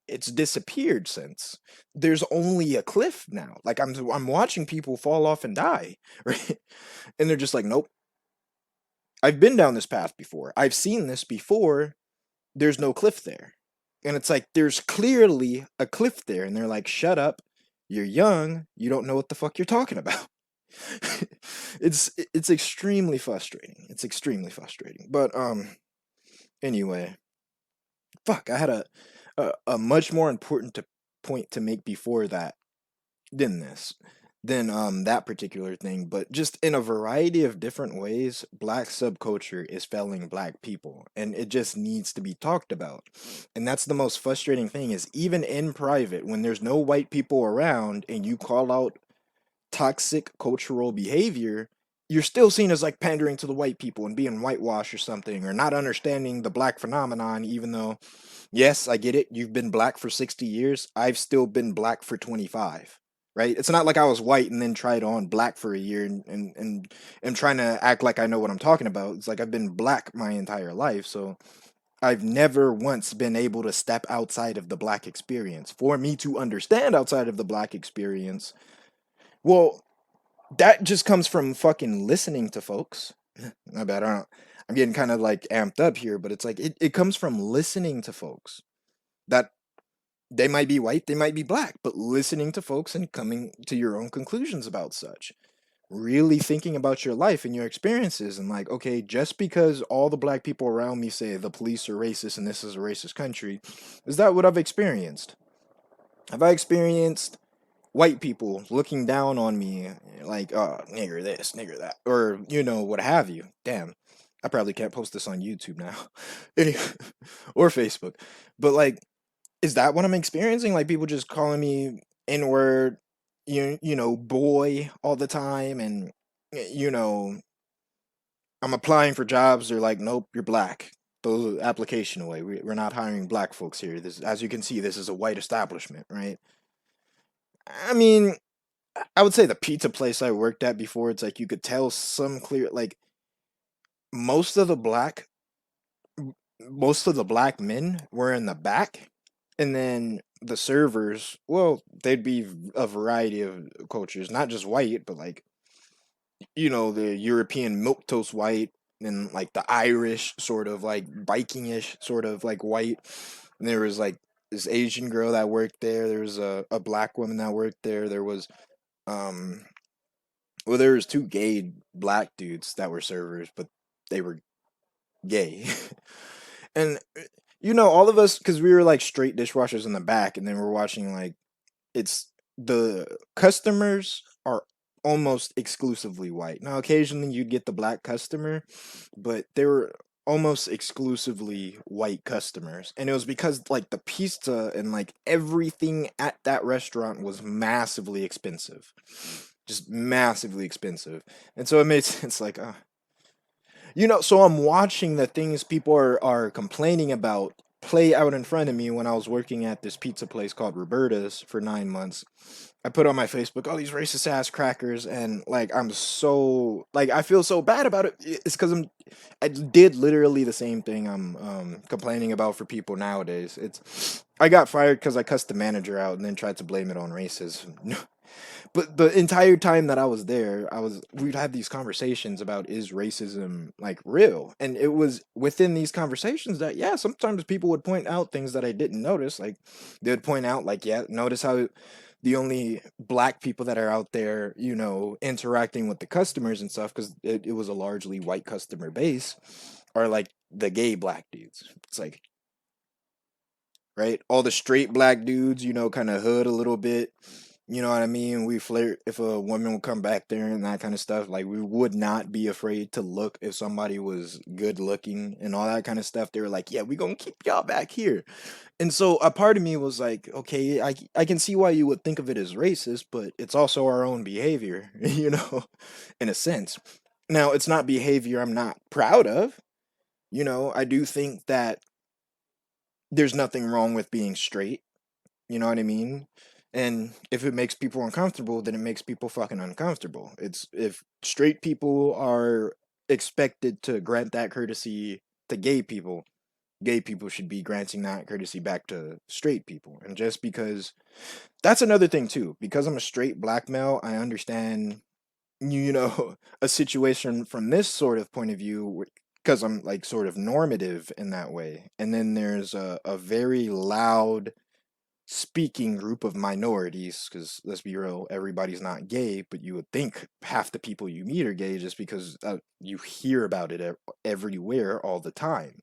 it's disappeared since. There's only a cliff now. Like I'm watching people fall off and die, right? And they're just like, nope. I've been down this path before. I've seen this before. There's no cliff there. And it's like there's clearly a cliff there, and they're like, shut up. You're young. You don't know what the fuck you're talking about. It's extremely frustrating. It's extremely frustrating. But anyway, fuck, I had a much more important point to make before that than this than that particular thing, but just in a variety of different ways, black subculture is failing black people, and it just needs to be talked about. And that's the most frustrating thing, is even in private when there's no white people around and you call out toxic cultural behavior, you're still seen as like pandering to the white people and being whitewashed or something, or not understanding the black phenomenon, even though, yes, I get it, you've been black for 60 years, I've still been black for 25. Right? It's not like I was white and then tried on black for a year and trying to act like I know what I'm talking about. It's like I've been black my entire life, so I've never once been able to step outside of the black experience. For me to understand outside of the black experience, well, that just comes from fucking listening to folks. I bet I don't, I'm getting kind of like amped up here, but it's like it comes from listening to folks that they might be white, they might be black, but listening to folks and coming to your own conclusions about such. Really thinking about your life and your experiences, and like, okay, just because all the black people around me say the police are racist and this is a racist country, is that what I've experienced? Have I experienced white people looking down on me like, oh, nigger this, nigger that, or, what have you? Damn. I probably can't post this on YouTube now. Anyway, or Facebook. But like, is that what I'm experiencing? Like people just calling me N-word, boy all the time, and you know, I'm applying for jobs. They're like, nope, you're black. Those application away. We're not hiring black folks here. This, as you can see, this is a white establishment, right? I mean, I would say the pizza place I worked at before, it's like you could tell some clear, like most of the black most of the black men were in the back, and then the servers, well, they'd be a variety of cultures, not just white, but like, the European milquetoast white, and like the Irish sort of like Viking-ish sort of like white. And there was like this Asian girl that worked there. There was a black woman that worked there. There was um well, there was two gay black dudes that were servers, but they were gay. And all of us, because we were like straight dishwashers in the back, and then we're watching like, it's the customers are almost exclusively white. Now occasionally you'd get the black customer, but they were almost exclusively white customers. And it was because like the pizza and like everything at that restaurant was massively expensive. Just massively expensive. And so it made sense, like, so I'm watching the things people are complaining about play out in front of me when I was working at this pizza place called Roberta's for 9 months. I put on my Facebook all these racist ass crackers, and like I'm so like I feel so bad about it. It's because I did literally the same thing I'm complaining about for people nowadays. I got fired because I cussed the manager out and then tried to blame it on racism. But the entire time that I was there, we'd have these conversations about, is racism like real? And it was within these conversations that, yeah, sometimes people would point out things that I didn't notice. Like they would point out like, yeah, notice how the only black people that are out there, interacting with the customers and stuff, because it was a largely white customer base, are like the gay black dudes. It's like, right? All the straight black dudes, kind of hood a little bit. You know what I mean? We flirt if a woman would come back there and that kind of stuff. Like, we would not be afraid to look if somebody was good looking and all that kind of stuff. They were like, yeah, we gonna keep y'all back here. And so a part of me was like, okay, I can see why you would think of it as racist, but it's also our own behavior, in a sense. Now, it's not behavior I'm not proud of. I do think that there's nothing wrong with being straight. You know what I mean? And if it makes people uncomfortable, then it makes people fucking uncomfortable. It's if straight people are expected to grant that courtesy to gay people should be granting that courtesy back to straight people. And just because that's another thing too, because I'm a straight black male, I understand a situation from this sort of point of view because I'm like sort of normative in that way. And then there's a very loud speaking group of minorities, because let's be real, everybody's not gay, but you would think half the people you meet are gay just because you hear about it everywhere all the time.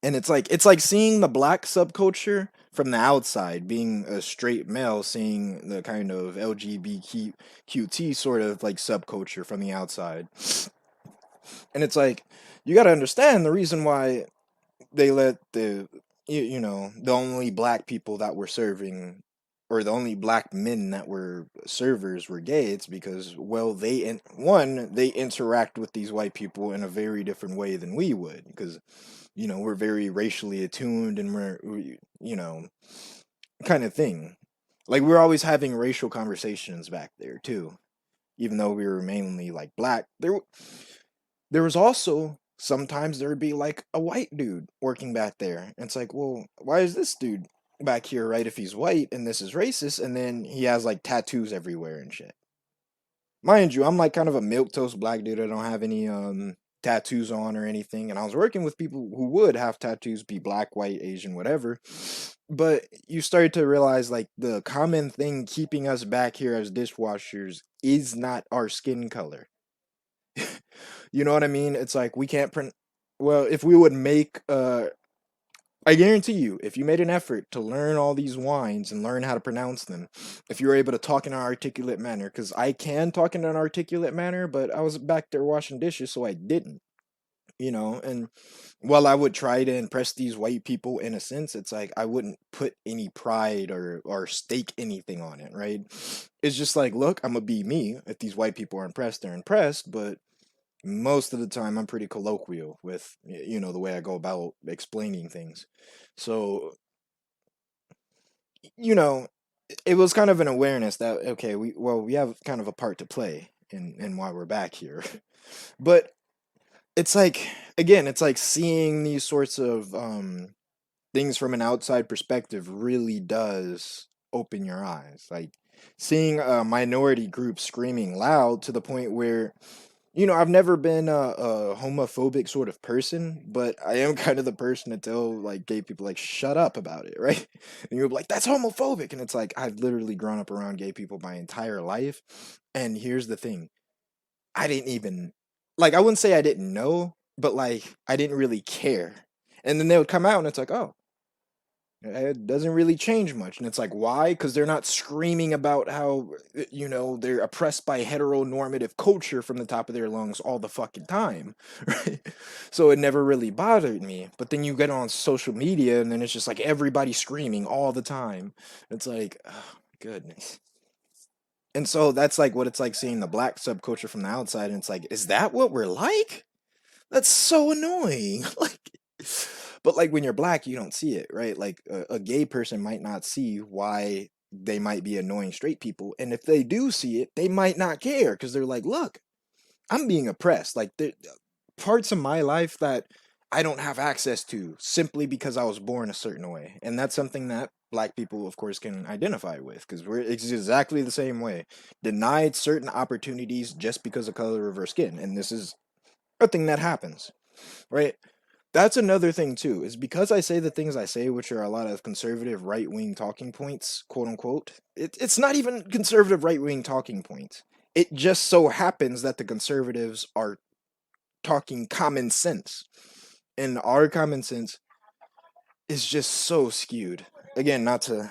And it's like seeing the black subculture from the outside, being a straight male, seeing the kind of LGBTQT sort of like subculture from the outside. And it's like, you got to understand the reason why they let the only black people that were serving, or the only black men that were servers, were gay. It's because, well, they interact with these white people in a very different way than we would, because we're very racially attuned, and kind of thing. Like, we're always having racial conversations back there too, even though we were mainly like black. There was also sometimes there would be like a white dude working back there. And it's like, well, why is this dude back here, right? If he's white and this is racist, and then he has like tattoos everywhere and shit. Mind you, I'm like kind of a milquetoast black dude. I don't have any tattoos on or anything. And I was working with people who would have tattoos, be black, white, Asian, whatever. But you started to realize like the common thing keeping us back here as dishwashers is not our skin color. You know what I mean? It's like we can't print. Well, if we would make, I guarantee you, if you made an effort to learn all these wines and learn how to pronounce them, if you were able to talk in an articulate manner, because I can talk in an articulate manner, but I was back there washing dishes, so I didn't. And while I would try to impress these white people in a sense, it's like I wouldn't put any pride or stake anything on it, right? It's just like, look, I'm gonna be me. If these white people are impressed, they're impressed, but most of the time I'm pretty colloquial with the way I go about explaining things. So, you know, it was kind of an awareness that, okay, we have kind of a part to play in why we're back here. But it's like, again, it's like seeing these sorts of things from an outside perspective really does open your eyes. Like seeing a minority group screaming loud to the point where I've never been a homophobic sort of person, but I am kind of the person to tell like gay people like shut up about it, right? And you're like, that's homophobic. And it's like, I've literally grown up around gay people my entire life. And here's the thing. I didn't even like, I wouldn't say I didn't know, but like I didn't really care. And then they would come out and it's like, oh, it doesn't really change much. And it's like, why? Because they're not screaming about how, they're oppressed by heteronormative culture from the top of their lungs all the fucking time. Right? So it never really bothered me. But then you get on social media and then it's just like everybody screaming all the time. It's like, oh, goodness. And so that's like what it's like seeing the black subculture from the outside. And it's like, is that what we're like? That's so annoying. Like, but like when you're black, you don't see it, right? Like a gay person might not see why they might be annoying straight people, and if they do see it, they might not care because they're like, "Look, I'm being oppressed. Like there parts of my life that I don't have access to simply because I was born a certain way," and that's something that black people, of course, can identify with because it's exactly the same way. Denied certain opportunities just because of color of our skin, and this is a thing that happens, right? That's another thing too, is because I say the things I say, which are a lot of conservative right wing talking points, quote unquote. It's not even conservative right wing talking points. It just so happens that the conservatives are talking common sense, and our common sense is just so skewed. Again, not to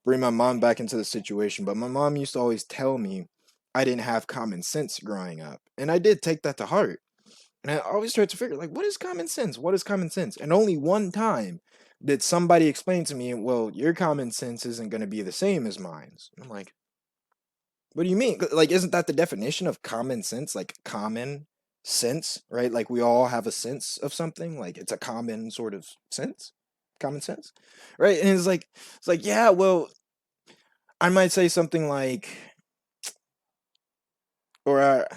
bring my mom back into the situation, but my mom used to always tell me I didn't have common sense growing up, and I did take that to heart. And I always tried to figure, like, what is common sense? What is common sense? And only one time did somebody explain to me, well, your common sense isn't going to be the same as mine. I'm like, what do you mean? Like, isn't that the definition of common sense? Like, common sense, right? Like, we all have a sense of something. Like, it's a common sort of sense, common sense, right? And it's like, yeah, well, I might say something like, or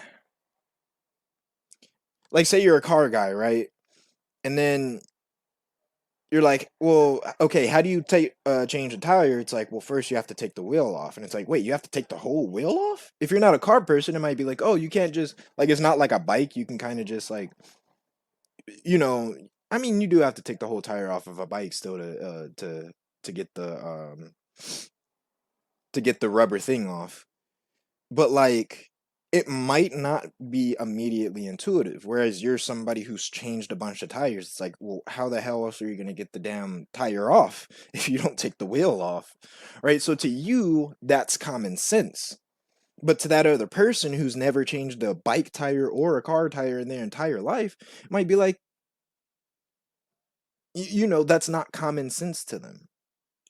like, say you're a car guy, right? And then you're like, well, okay, how do you take change a tire? It's like, well, first you have to take the wheel off, and it's like, wait, you have to take the whole wheel off? If you're not a car person, it might be like, oh, you can't just like it's not like a bike. You can kind of just like, you know, I mean, you do have to take the whole tire off of a bike still to get the rubber thing off. But like it might not be immediately intuitive, whereas you're somebody who's changed a bunch of tires. It's like, well, how the hell else are you going to get the damn tire off if you don't take the wheel off, right? So to you that's common sense, but to that other person who's never changed a bike tire or a car tire in their entire life, it might be like, that's not common sense to them.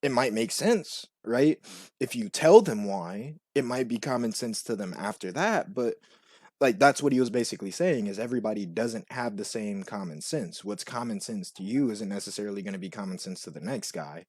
It might make sense, right? If you tell them why, it might be common sense to them after that, but like that's what he was basically saying is everybody doesn't have the same common sense. What's common sense to you isn't necessarily going to be common sense to the next guy,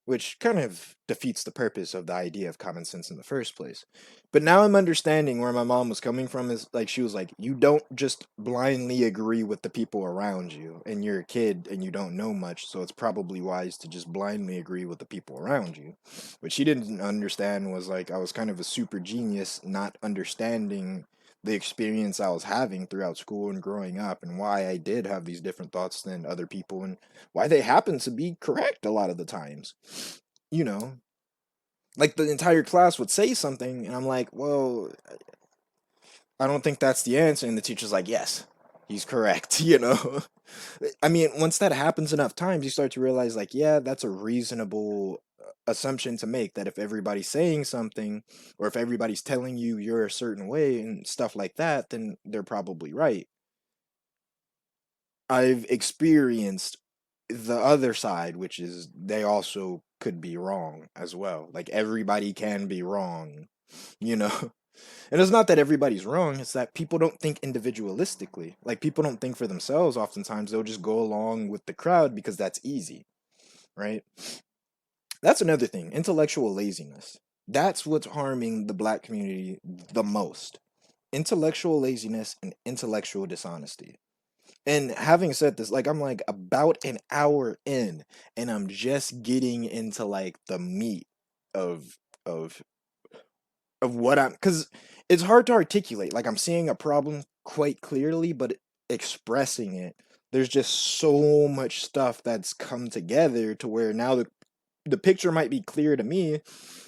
which kind of defeats the purpose of the idea of common sense in the first place. But now I'm understanding where my mom was coming from is like she was like, you don't just blindly agree with the people around you, and you're a kid and you don't know much, so it's probably wise to just blindly agree with the people around you. What she didn't understand was like I was kind of a super genius not understanding the experience I was having throughout school and growing up, and why I did have these different thoughts than other people, and why they happen to be correct a lot of the times. You know, like the entire class would say something, and I'm like, well, I don't think that's the answer. And the teacher's like, yes, he's correct. I mean, once that happens enough times, you start to realize, like, yeah, that's a reasonable assumption to make that if everybody's saying something or if everybody's telling you you're a certain way and stuff like that, then they're probably right. I've experienced the other side, which is they also could be wrong as well. Like everybody can be wrong, you know? And it's not that everybody's wrong, it's that people don't think individualistically. Like people don't think for themselves oftentimes. They'll just go along with the crowd because that's easy, right? That's another thing, intellectual laziness. That's what's harming the black community the most. Intellectual laziness and intellectual dishonesty. And having said this, like I'm like about an hour in and I'm just getting into like the meat of of what I'm cuz it's hard to articulate. Like I'm seeing a problem quite clearly, but expressing it, there's just so much stuff that's come together to where now the picture might be clear to me,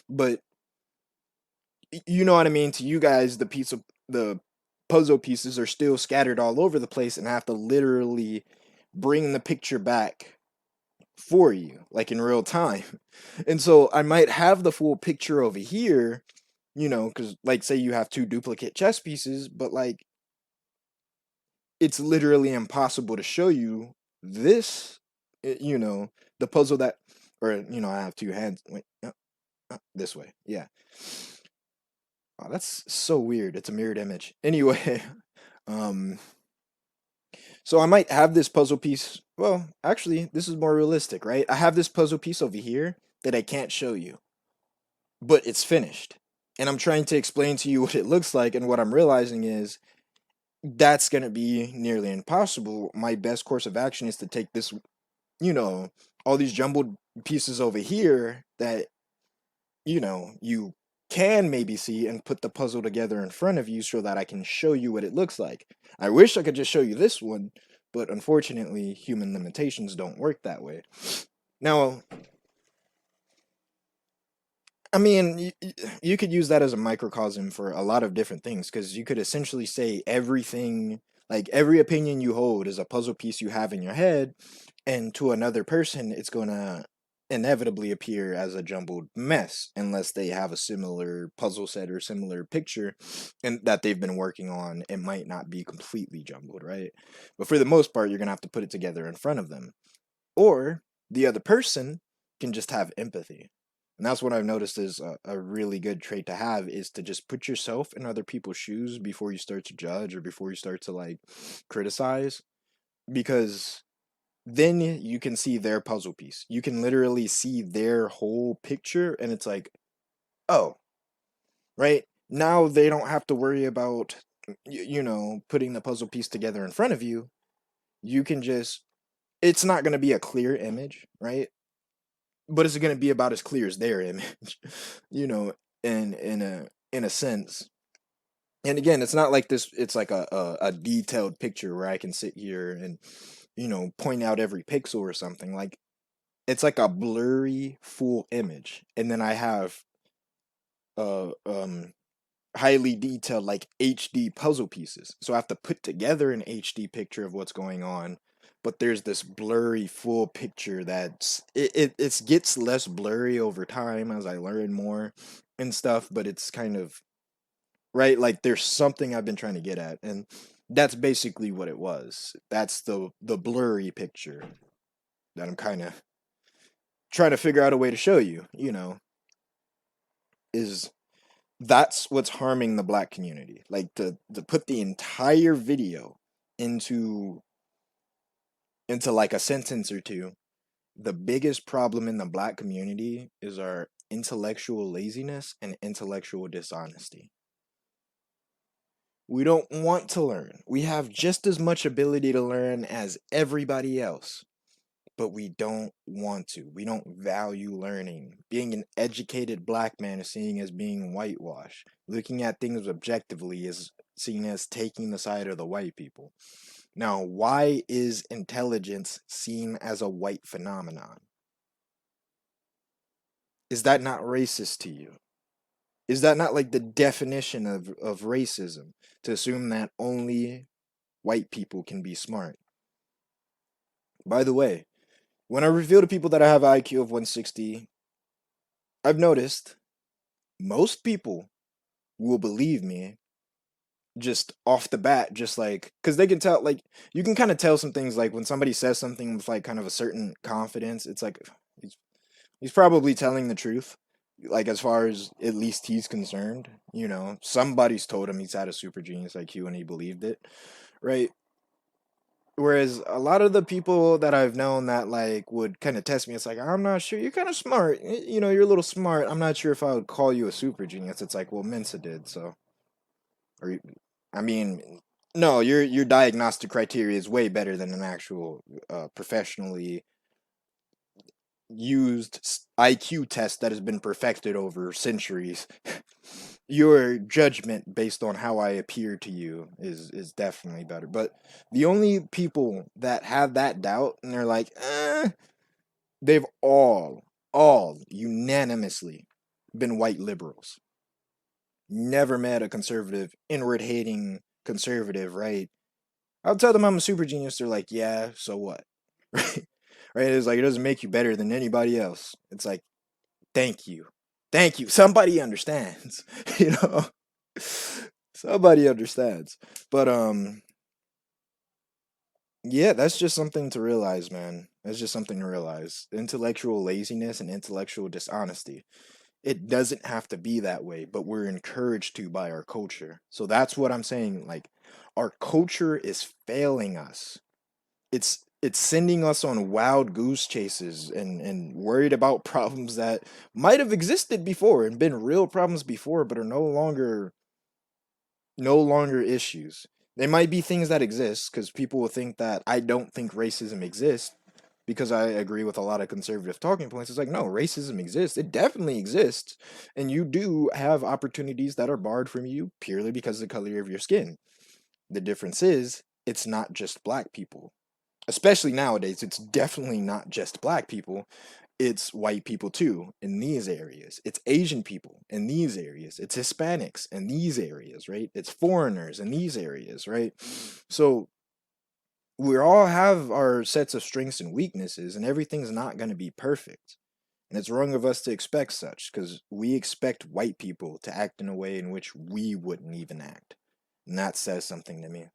but you know what I mean, to you guys the puzzle pieces are still scattered all over the place and I have to literally bring the picture back for you, like in real time. And so I might have the full picture over here, because like say you have two duplicate chess pieces, but like it's literally impossible to show you this, the puzzle that, or I have two hands. Wait, this way, yeah. Oh, that's so weird. It's a mirrored image. Anyway, um, so I might have this puzzle piece. Well, actually, this is more realistic, right? I have this puzzle piece over here that I can't show you, but it's finished. And I'm trying to explain to you what it looks like, and what I'm realizing is that's going to be nearly impossible. My best course of action is to take this, you know, all these jumbled pieces over here that, you can maybe see and put the puzzle together in front of you so that I can show you what it looks like. I wish I could just show you this one, But unfortunately, human limitations don't work that way. Now, I mean, you could use that as a microcosm for a lot of different things because you could essentially say everything, like every opinion you hold is a puzzle piece you have in your head, and to another person, it's going to inevitably appear as a jumbled mess unless they have a similar puzzle set or similar picture and that they've been working on. It might not be completely jumbled, right? But for the most part, you're going to have to put it together in front of them. Or the other person can just have empathy. And that's what I've noticed is a really good trait to have is to just put yourself in other people's shoes before you start to judge or before you start to like criticize, because then you can see their puzzle piece. You can literally see their whole picture and it's like, oh, right? Now they don't have to worry about putting the puzzle piece together in front of you. You can just, it's not going to be a clear image, right? But it's going to be about as clear as their image, you know, in a sense. And again, it's not like this. It's like a detailed picture where I can sit here and point out every pixel or something. Like it's like a blurry full image, and then I have uh um highly detailed like HD puzzle pieces. So I have to put together an HD picture of what's going on, but there's this blurry full picture it gets less blurry over time as I learn more and stuff, but it's kind of right, like there's something I've been trying to get at, and that's basically what it was. That's the blurry picture that I'm kind of trying to figure out a way to show you, is that's what's harming the black community. Like to put the entire video into like a sentence or two, the biggest problem in the black community is our intellectual laziness and intellectual dishonesty. We don't want to learn. We have just as much ability to learn as everybody else, but we don't want to. We don't value learning. Being an educated black man is seen as being whitewashed. Looking at things objectively is seen as taking the side of the white people. Now, why is intelligence seen as a white phenomenon? Is that not racist to you? Is that not like the definition of racism? To assume that only white people can be smart. By the way, when I reveal to people that I have an IQ of 160, I've noticed most people will believe me just off the bat, just like, because they can tell, like, you can kind of tell some things, like when somebody says something with like kind of a certain confidence, it's like he's, he's probably telling the truth, like as far as at least he's concerned. Somebody's told him he's had a super genius IQ and he believed it, right? Whereas a lot of the people that I've known that like would kind of test me, it's like, I'm not sure. You're kind of smart. You're a little smart. I'm not sure if I would call you a super genius. It's like, well, Mensa did, so. Or, I mean, no, your diagnostic criteria is way better than an actual professionally used IQ test that has been perfected over centuries. Your judgment based on how I appear to you is definitely better. But the only people that have that doubt and they're like, they've all unanimously been white liberals. Never met a conservative, inward hating conservative, right? I'll tell them I'm a super genius. They're like, yeah, so what? Right? Right? It's like, it doesn't make you better than anybody else. It's like, thank you. Thank you. Somebody understands, you know? Somebody understands. But yeah, that's just something to realize, man. That's just something to realize. Intellectual laziness and intellectual dishonesty. It doesn't have to be that way, but we're encouraged to by our culture. So that's what I'm saying. Like, our culture is failing us. It's sending us on wild goose chases and worried about problems that might have existed before and been real problems before, but are no longer issues. They might be things that exist because people will think that I don't think racism exists because I agree with a lot of conservative talking points. It's like, no, racism exists. It definitely exists. And you do have opportunities that are barred from you purely because of the color of your skin. The difference is it's not just black people. Especially nowadays, it's definitely not just black people. It's white people too in these areas. It's Asian people in these areas. It's Hispanics in these areas, right? It's foreigners in these areas, right? So we all have our sets of strengths and weaknesses, and everything's not going to be perfect. And it's wrong of us to expect such, because we expect white people to act in a way in which we wouldn't even act. And that says something to me.